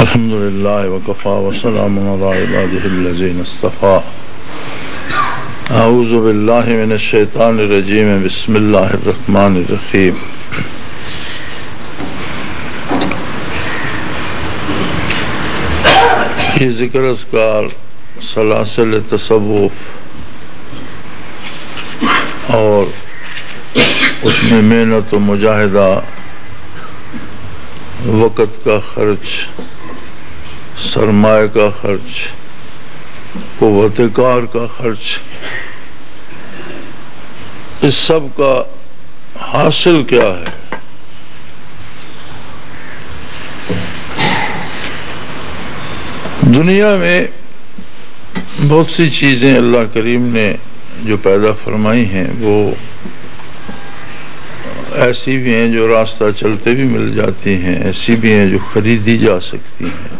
الحمد للہ وکفا وسلام علی عبادہ الذین اصطفى اعوذ باللہ من الشیطان الرجیم بسم اللہ الرحمن الرحیم یہ ذکر اذکار سلاسل تصوف اور اس میں محنت و مجاہدہ، وقت کا خرچ، سرمایہ کا خرچ، قوت کار کا خرچ، اس سب کا حاصل کیا ہے؟ دنیا میں بہت سی چیزیں اللہ کریم نے جو پیدا فرمائی ہیں وہ ایسی بھی ہیں جو راستہ چلتے بھی مل جاتی ہیں، ایسی بھی ہیں جو خریدی جا سکتی ہیں،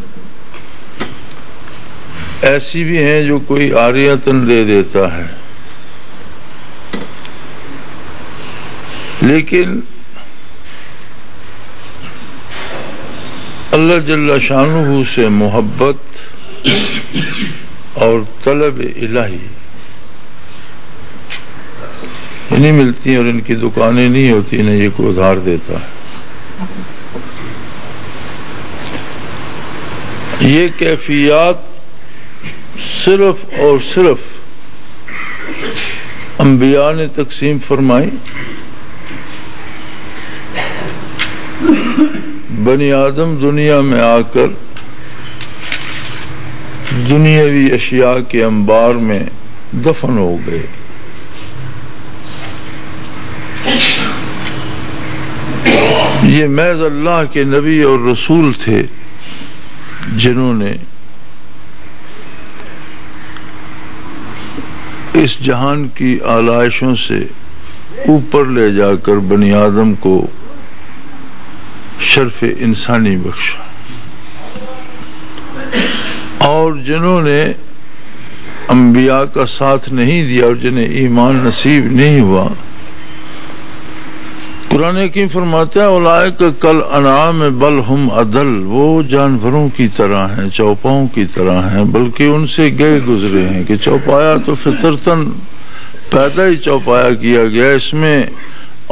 ایسی بھی ہیں جو کوئی عاریۃً دے دیتا ہے۔ لیکن اللہ جل شانہ سے محبت اور طلب الہی نہیں ملتی، اور ان کی دکانیں نہیں ہوتی، نہ یہ کوئی ادھار دیتا ہے۔ یہ کیفیات صرف اور صرف انبیاء نے تقسیم فرمائی، بنی آدم دنیا میں آ کر دنیاوی اشیاء کے انبار میں دفن ہو گئے۔ یہ محض اللہ کے نبی اور رسول تھے جنہوں نے اس جہان کی آلائشوں سے اوپر لے جا کر بنی آدم کو شرف انسانی بخشا، اور جنہوں نے انبیاء کا ساتھ نہیں دیا اور جنہیں ایمان نصیب نہیں ہوا، قرآن حکیم فرماتا ہے اولئک کالانعام بل ہم اضل، وہ جانوروں کی طرح ہیں، چوپاؤں کی طرح ہیں، بلکہ ان سے گئے گزرے ہیں کہ چوپایا تو فطرتاً پیدا ہی چوپایا کیا گیا، اس میں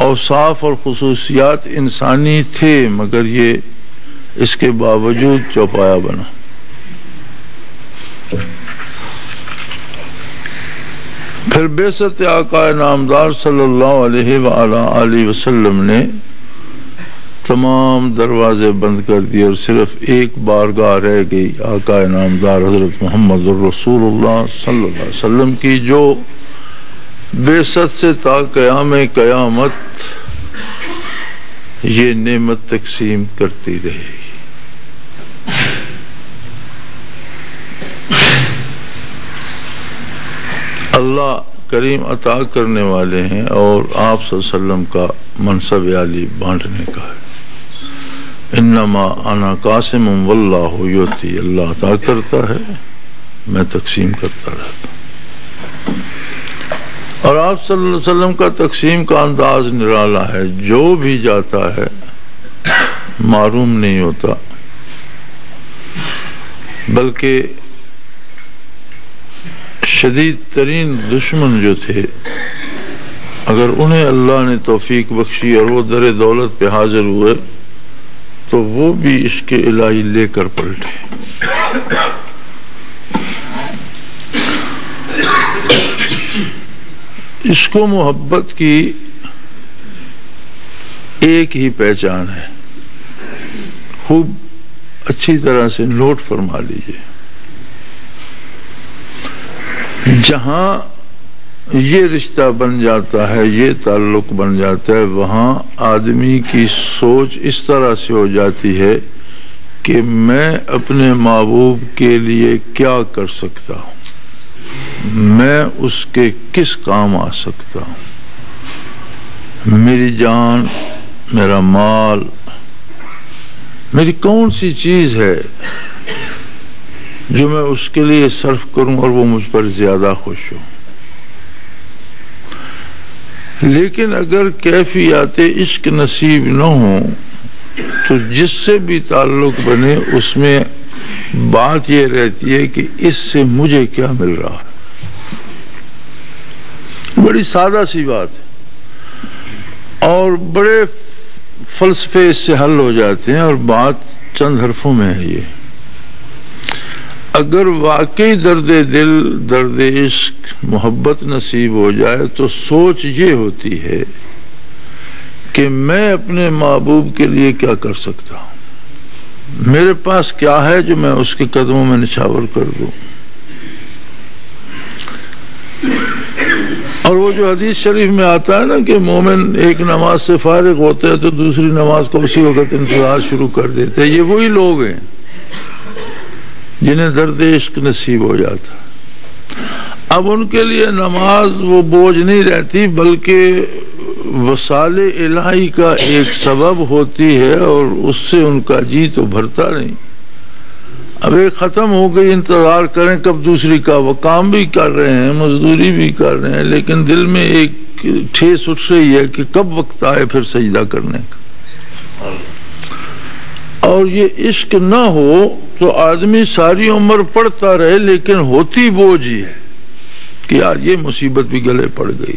اوصاف اور خصوصیات انسانی تھے، مگر یہ اس کے باوجود چوپایا بنا۔ پھر بعثت آقا نامدار صلی اللہ علیہ وآلہ وسلم نے تمام دروازے بند کر دیے، اور صرف ایک بارگاہ رہ گئی، آقا نامدار حضرت محمد الرسول اللہ صلی اللہ علیہ وسلم کی، جو بعثت سے تا قیام قیامت یہ نعمت تقسیم کرتی رہے گی۔ اللہ کریم عطا کرنے والے ہیں، اور آپ صلی اللہ علیہ وسلم کا منصب عالی بانٹنے کا ہے۔ انما انا قاسم واللہ یؤتی، اللہ عطا کرتا ہے، میں تقسیم کرتا رہتا ہوں۔ اور آپ صلی اللہ علیہ وسلم کا تقسیم کا انداز نرالا ہے، جو بھی جاتا ہے معروم نہیں ہوتا، بلکہ شدید ترین دشمن جو تھے، اگر انہیں اللہ نے توفیق بخشی اور وہ در دولت پہ حاضر ہوئے تو وہ بھی عشق الہی لے کر پلٹے۔ عشق و محبت کی ایک ہی پہچان ہے، خوب اچھی طرح سے نوٹ فرما لیجئے، جہاں یہ رشتہ بن جاتا ہے، یہ تعلق بن جاتا ہے، وہاں آدمی کی سوچ اس طرح سے ہو جاتی ہے کہ میں اپنے محبوب کے لیے کیا کر سکتا ہوں، میں اس کے کس کام آ سکتا ہوں، میری جان، میرا مال، میری کون سی چیز ہے جو میں اس کے لیے صرف کروں اور وہ مجھ پر زیادہ خوش ہو۔ لیکن اگر کیفیات عشق نصیب نہ ہوں تو جس سے بھی تعلق بنے اس میں بات یہ رہتی ہے کہ اس سے مجھے کیا مل رہا ہے. بڑی سادہ سی بات ہے اور بڑے فلسفے اس سے حل ہو جاتے ہیں، اور بات چند حرفوں میں ہے یہ. اگر واقعی درد دل، درد عشق، محبت نصیب ہو جائے تو سوچ یہ ہوتی ہے کہ میں اپنے محبوب کے لیے کیا کر سکتا ہوں، میرے پاس کیا ہے جو میں اس کے قدموں میں نچھاور کر دوں. اور وہ جو حدیث شریف میں آتا ہے نا کہ مومن ایک نماز سے فارغ ہوتے ہیں تو دوسری نماز کو اسی وقت انتظار شروع کر دیتے ہیں، یہ وہی لوگ ہیں جنہیں درد عشق نصیب ہو جاتا. اب ان کے لیے نماز وہ بوجھ نہیں رہتی بلکہ وصال الہی کا ایک سبب ہوتی ہے، اور اس سے ان کا جی تو بھرتا نہیں. اب ایک ختم ہو گئی، انتظار کریں کب دوسری کا. وہ کام بھی کر رہے ہیں، مزدوری بھی کر رہے ہیں، لیکن دل میں ایک ٹھیس اٹھ رہی ہے کہ کب وقت آئے پھر سجدہ کرنے کا. اور یہ عشق نہ ہو تو آدمی ساری عمر پڑھتا رہے لیکن ہوتی بوجھ ہی ہے کہ یار یہ مصیبت بھی گلے پڑ گئی.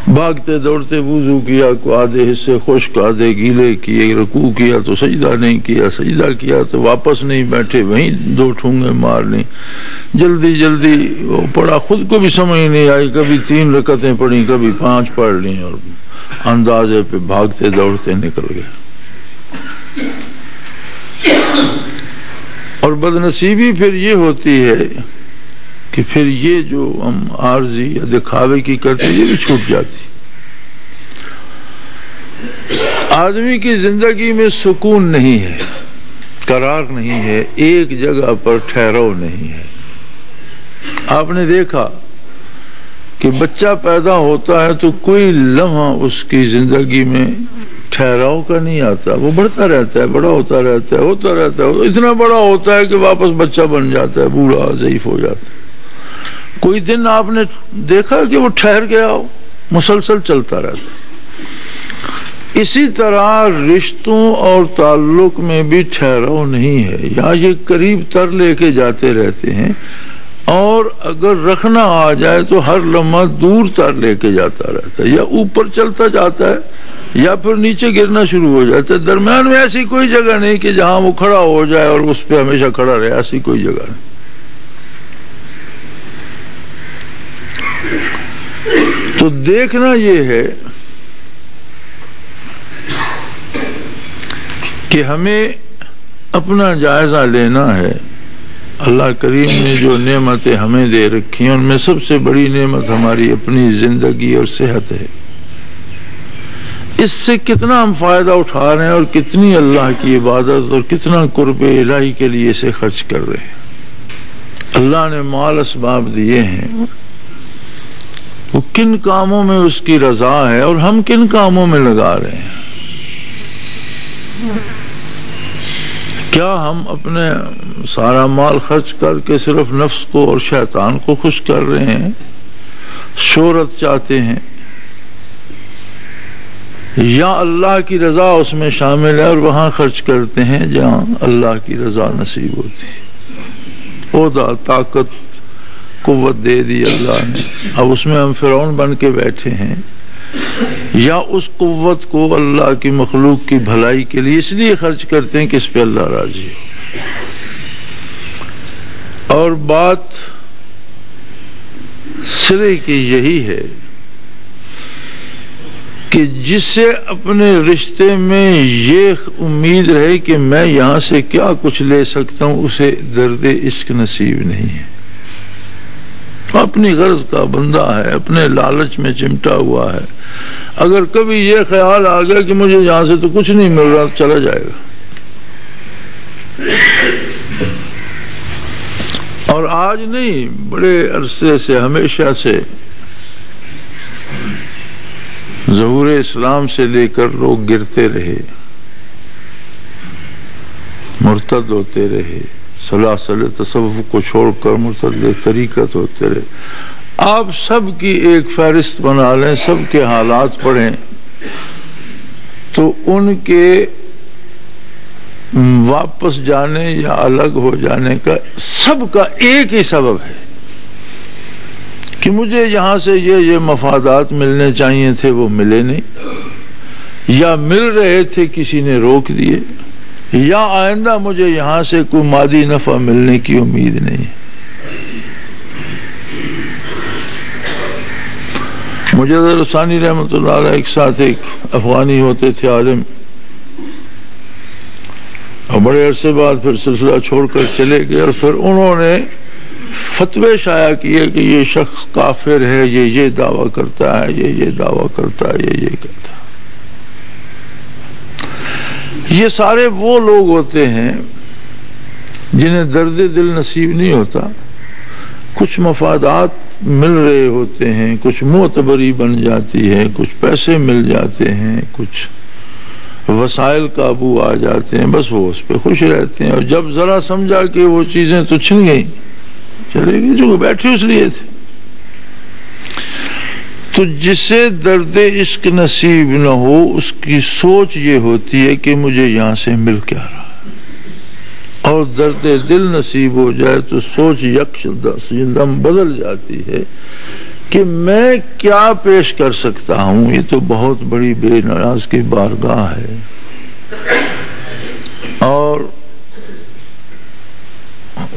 بھاگتے دوڑتے وضو کیا، کو آدھے حصے خشک آدھے گیلے کیے، رکوع کیا تو سجدہ نہیں کیا، سجدہ کیا تو واپس نہیں بیٹھے، وہیں 2 ٹھونگے مارنی، جلدی جلدی وہ پڑھا، خود کو بھی سمجھ نہیں آئی، کبھی 3 رکعتیں پڑھی، کبھی 5 پڑھ لی، اور اندازے پہ بھاگتے دوڑتے نکل گئے. اور بدنصیبی پھر یہ ہوتی ہے کہ پھر یہ جو ہم عارضی یا دکھاوے کی کرتے یہ بھی چھوٹ جاتی. آدمی کی زندگی میں سکون نہیں ہے، قرار نہیں ہے، ایک جگہ پر ٹھہراؤ نہیں ہے. آپ نے دیکھا کہ بچہ پیدا ہوتا ہے تو کوئی لمحہ اس کی زندگی میں ٹھہراؤ کا نہیں آتا، وہ بڑھتا رہتا ہے، بڑا ہوتا رہتا ہے، ہوتا رہتا ہے، اتنا بڑا ہوتا ہے کہ واپس بچہ بن جاتا ہے، بوڑھا ضعیف ہو جاتا ہے. کوئی دن آپ نے دیکھا کہ وہ ٹھہر گیا ہو، مسلسل چلتا رہتا ہے. اسی طرح رشتوں اور تعلق میں بھی ٹھہراؤ نہیں ہے، یا یہ قریب تر لے کے جاتے رہتے ہیں، اور اگر رکھنا آ جائے تو ہر لمحہ دور تر لے کے جاتا رہتا ہے، یا اوپر چلتا جاتا ہے یا پھر نیچے گرنا شروع ہو جاتا ہے. درمیان میں ایسی کوئی جگہ نہیں کہ جہاں وہ کھڑا ہو جائے اور اس پہ ہمیشہ کھڑا رہے، ایسی کوئی جگہ نہیں. تو دیکھنا یہ ہے کہ ہمیں اپنا جائزہ لینا ہے. اللہ کریم نے جو نعمتیں ہمیں دے رکھی ہیں ان میں سب سے بڑی نعمت ہماری اپنی زندگی اور صحت ہے. اس سے کتنا ہم فائدہ اٹھا رہے ہیں اور کتنی اللہ کی عبادت اور کتنا قرب الہی کے لیے اسے خرچ کر رہے ہیں. اللہ نے مال اسباب دیے ہیں، وہ کن کاموں میں اس کی رضا ہے اور ہم کن کاموں میں لگا رہے ہیں. کیا ہم اپنے سارا مال خرچ کر کے صرف نفس کو اور شیطان کو خوش کر رہے ہیں، شہرت چاہتے ہیں، یا اللہ کی رضا اس میں شامل ہے اور وہاں خرچ کرتے ہیں جہاں اللہ کی رضا نصیب ہوتی ہے. عہدہ، طاقت، قوت دے دی اللہ نے، اب اس میں ہم فرعون بن کے بیٹھے ہیں، یا اس قوت کو اللہ کی مخلوق کی بھلائی کے لیے اس لیے خرچ کرتے ہیں کہ اس پہ اللہ راضی ہو. اور بات سرے کی یہی ہے کہ جس سے اپنے رشتے میں یہ امید رہے کہ میں یہاں سے کیا کچھ لے سکتا ہوں، اسے درد عشق نصیب نہیں ہے. اپنی غرض کا بندہ ہے، اپنے لالچ میں چمٹا ہوا ہے. اگر کبھی یہ خیال آ گیا کہ مجھے یہاں سے تو کچھ نہیں مل رہا، چلا جائے گا. اور آج نہیں، بڑے عرصے سے، ہمیشہ سے، ظہور اسلام سے لے کر لوگ گرتے رہے، مرتد ہوتے رہے، سلاسل تصوف کو چھوڑ کر مرتد طریقت ہوتے رہے. آپ سب کی ایک فہرست بنا لیں، سب کے حالات پڑھیں تو ان کے واپس جانے یا الگ ہو جانے کا سب کا ایک ہی سبب ہے کہ مجھے یہاں سے یہ مفادات ملنے چاہیے تھے، وہ ملے نہیں، یا مل رہے تھے کسی نے روک دیے، یا آئندہ مجھے یہاں سے کوئی مادی نفع ملنے کی امید نہیں ہے۔ مجدد ثانی رحمۃ اللہ علیہ ایک ساتھ ایک افغانی ہوتے تھے عالم، اور بڑے عرصے بعد پھر سلسلہ چھوڑ کر چلے گئے، اور پھر انہوں نے فتوے شائع کیے کہ یہ شخص کافر ہے، یہ دعویٰ کرتا ہے، یہ دعویٰ کرتا ہے، یہ کرتا ہے۔ یہ سارے وہ لوگ ہوتے ہیں جنہیں درد دل نصیب نہیں ہوتا، کچھ مفادات مل رہے ہوتے ہیں، کچھ معتبری بن جاتی ہے، کچھ پیسے مل جاتے ہیں، کچھ وسائل قابو آ جاتے ہیں، بس وہ اس پہ خوش رہتے ہیں، اور جب ذرا سمجھا کہ وہ چیزیں تو چھن گئیں، چلے گئی، جو بیٹھے اس لیے تھے۔ تو جسے درد عشق نصیب نہ ہو اس کی سوچ یہ ہوتی ہے کہ مجھے یہاں سے مل کیا رہا، اور درد دل نصیب ہو جائے تو سوچ یکدم بدل جاتی ہے کہ میں کیا پیش کر سکتا ہوں، یہ تو بہت بڑی بے نیاز کی بارگاہ ہے، اور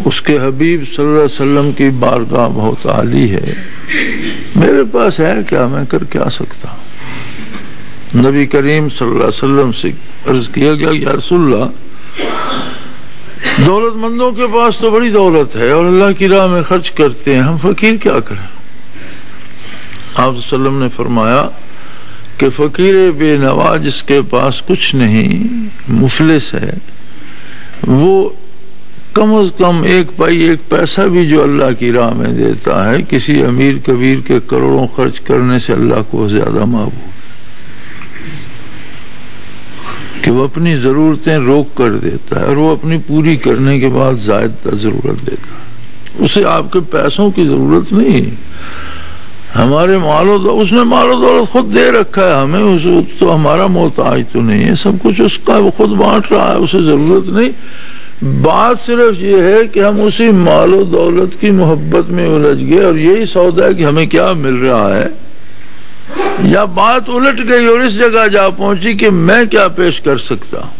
اس کے حبیب صلی اللہ علیہ وسلم کی بارگاہ بہت عالی ہے، میرے پاس ہے کیا، میں کر کیا سکتا ہوں۔ نبی کریم صلی اللہ علیہ وسلم سے عرض کیا گیا یا رسول اللہ، دولت مندوں کے پاس تو بڑی دولت ہے اور اللہ کی راہ میں خرچ کرتے ہیں، ہم فقیر کیا کریں؟ آپ صلی اللہ علیہ وسلم نے فرمایا کہ فقیر بے نوا جس کے پاس کچھ نہیں، مفلس ہے، وہ کم از کم ایک پائی ایک پیسہ بھی جو اللہ کی راہ میں دیتا ہے، کسی امیر کبیر کے کروڑوں خرچ کرنے سے اللہ کو زیادہ محبوب، کہ وہ اپنی ضرورتیں روک کر دیتا ہے اور وہ اپنی پوری کرنے کے بعد زائد ضرورت دیتا ہے۔ اسے آپ کے پیسوں کی ضرورت نہیں، ہمارے اس نے مال و دولت خود دے رکھا ہے ہمیں، اس تو ہمارا محتاج تو نہیں ہے، سب کچھ اس کا وہ خود بانٹ رہا ہے، اسے ضرورت نہیں۔ بات صرف یہ ہے کہ ہم اسی مال و دولت کی محبت میں الجھ گئے اور یہی سودا ہے کہ ہمیں کیا مل رہا ہے، یا بات الٹ گئی اور اس جگہ جا پہنچی کہ میں کیا پیش کر سکتا ہوں۔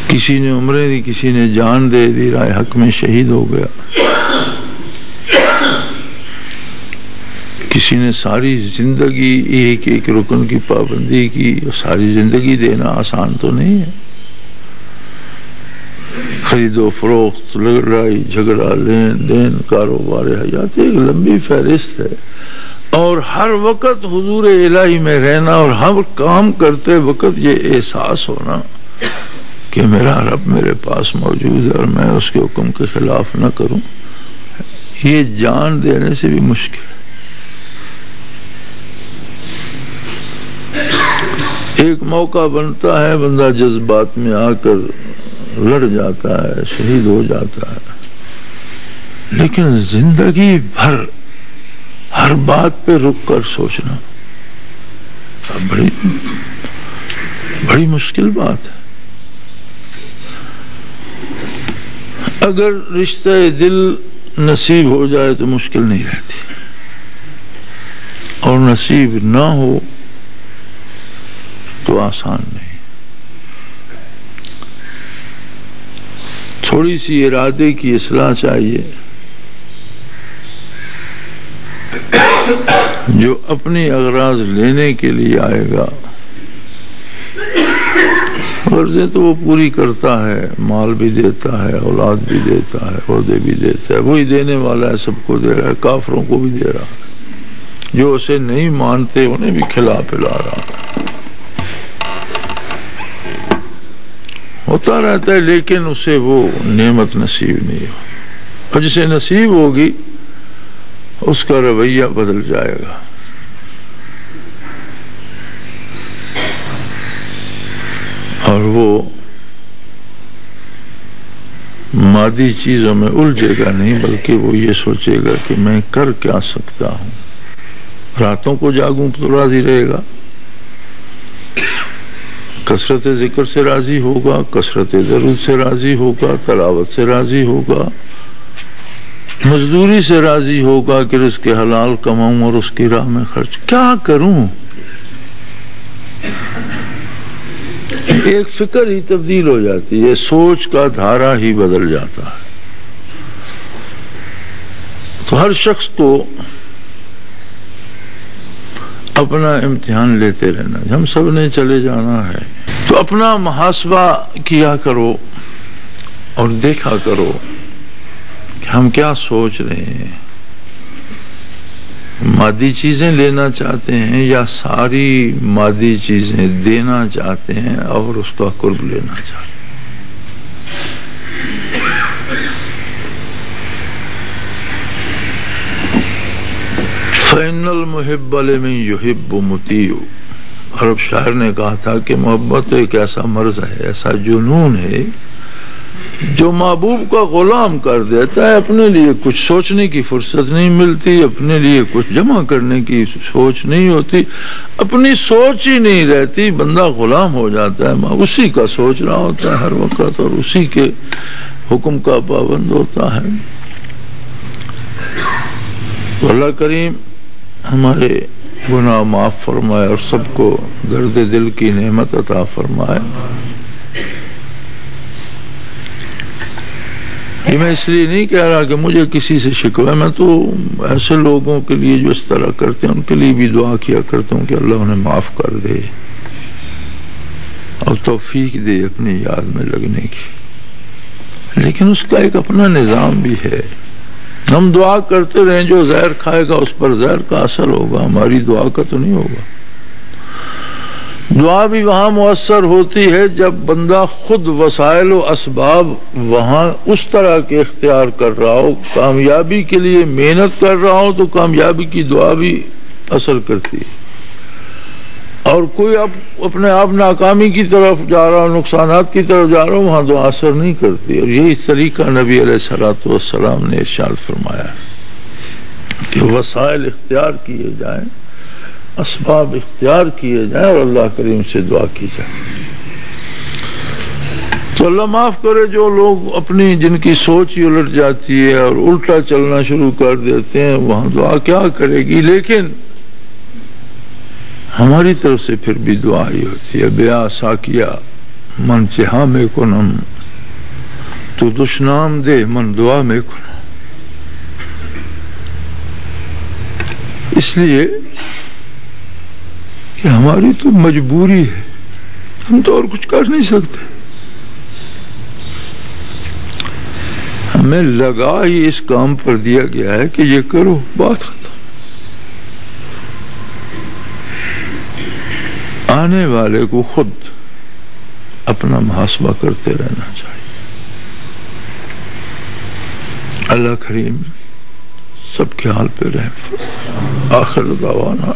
کسی نے عمریں دی، کسی نے جان دے دی، رائے حق میں شہید ہو گیا، کسی نے ساری زندگی ایک ایک رکن کی پابندی کی، ساری زندگی دینا آسان تو نہیں ہے، خرید و فروخت، لڑائی جھگڑا، لین دین، کاروبار حیات، ایک لمبی فہرست ہے، اور ہر وقت حضور الہی میں رہنا اور ہر کام کرتے وقت یہ احساس ہونا کہ میرا رب میرے پاس موجود ہے اور میں اس کے حکم کے خلاف نہ کروں، یہ جان دینے سے بھی مشکل ہے۔ ایک موقع بنتا ہے، بندہ جذبات میں آ کر لڑ جاتا ہے، شہید ہو جاتا ہے، لیکن زندگی بھر ہر بات پہ رک کر سوچنا بڑی مشکل بات ہے۔ اگر رشتہ دل نصیب ہو جائے تو مشکل نہیں رہتی، اور نصیب نہ ہو تو آسان نہیں۔ تھوڑی سی ارادے کی اصلاح چاہیے، جو اپنی اغراض لینے کے لیے آئے گا غرضیں تو وہ پوری کرتا ہے، مال بھی دیتا ہے، اولاد بھی دیتا ہے، عہدے بھی دیتا ہے، وہی دینے والا ہے، سب کو دے رہا ہے، کافروں کو بھی دے رہا ہے، جو اسے نہیں مانتے انہیں بھی کھلا پلا رہا ہے، ہوتا رہتا ہے، لیکن اسے وہ نعمت نصیب نہیں ہو، اور جسے نصیب ہوگی اس کا رویہ بدل جائے گا۔ اور وہ مادی چیزوں میں الجھے گا نہیں، بلکہ وہ یہ سوچے گا کہ میں کر کیا سکتا ہوں، راتوں کو جاگوں تو راضی رہے گا، کثرت ذکر سے راضی ہوگا، کثرت درود سے راضی ہوگا، تلاوت سے راضی ہوگا، مزدوری سے راضی ہوگا کہ رزق حلال کماؤں اور اس کی راہ میں خرچ کیا کروں. ایک فکر ہی تبدیل ہو جاتی ہے، سوچ کا دھارا ہی بدل جاتا ہے. تو ہر شخص کو اپنا امتحان لیتے رہنا. ہم سب نے چلے جانا ہے تو اپنا محاسبہ کیا کرو اور دیکھا کرو کہ ہم کیا سوچ رہے ہیں. مادی چیزیں لینا چاہتے ہیں یا ساری مادی چیزیں دینا چاہتے ہیں اور اس کا قرب لینا چاہتے ہیں. فَإِنَّ الْمُحِبَّ لِمَن يُحِبُّ مُطِيعُ. عرب شاعر نے کہا تھا کہ محبت ایک ایسا مرض ہے، ایسا جنون ہے جو محبوب کا غلام کر دیتا ہے. اپنے لیے کچھ سوچنے کی فرصت نہیں ملتی، اپنے لیے کچھ جمع کرنے کی سوچ نہیں ہوتی، اپنی سوچ ہی نہیں رہتی، بندہ غلام ہو جاتا ہے. اسی کا سوچ رہا ہوتا ہے ہر وقت اور اسی کے حکم کا پابند ہوتا ہے. اللہ کریم ہمارے گناہ معاف فرمائے اور سب کو درد دل کی نعمت عطا فرمائے. یہ میں اس لیے نہیں کہہ رہا کہ مجھے کسی سے شکوہ ہے، میں تو ایسے لوگوں کے لیے جو اس طرح کرتے ہیں ان کے لیے بھی دعا کیا کرتا ہوں کہ اللہ انہیں معاف کر دے اور توفیق دے اپنی یاد میں لگنے کی. لیکن اس کا ایک اپنا نظام بھی ہے. ہم دعا کرتے رہیں، جو زہر کھائے گا اس پر زہر کا اثر ہوگا، ہماری دعا کا تو نہیں ہوگا. دعا بھی وہاں مؤثر ہوتی ہے جب بندہ خود وسائل و اسباب وہاں اس طرح کے اختیار کر رہا ہو، کامیابی کے لیے محنت کر رہا ہو تو کامیابی کی دعا بھی اثر کرتی ہے. اور کوئی اب اپنے آپ ناکامی کی طرف جا رہا ہو، نقصانات کی طرف جا رہا ہو، وہاں دعا اثر نہیں کرتی. اور یہی طریقہ نبی علیہ الصلوۃ والسلام نے ارشاد فرمایا کہ وسائل اختیار کیے جائیں، اسباب اختیار کیے جائیں اور اللہ کریم سے دعا کی جائے. تو اللہ معاف کرے جو لوگ اپنی جن کی سوچ ہی الٹ جاتی ہے اور الٹا چلنا شروع کر دیتے ہیں، وہاں دعا کیا کرے گی. لیکن ہماری طرف سے پھر بھی دعا ہی ہوتی ہے. بیا ساکیا من چہا میں کنم تو دشنام دے من دعا میں کنم. اس لیے کہ ہماری تو مجبوری ہے، ہم تو اور کچھ کر نہیں سکتے. ہمیں لگا ہی اس کام پر دیا گیا ہے کہ یہ کرو، بات ختم. آنے والے کو خود اپنا محاسبہ کرتے رہنا چاہیے. اللہ کریم سب کے حال پہ رحم. آخر دعوانا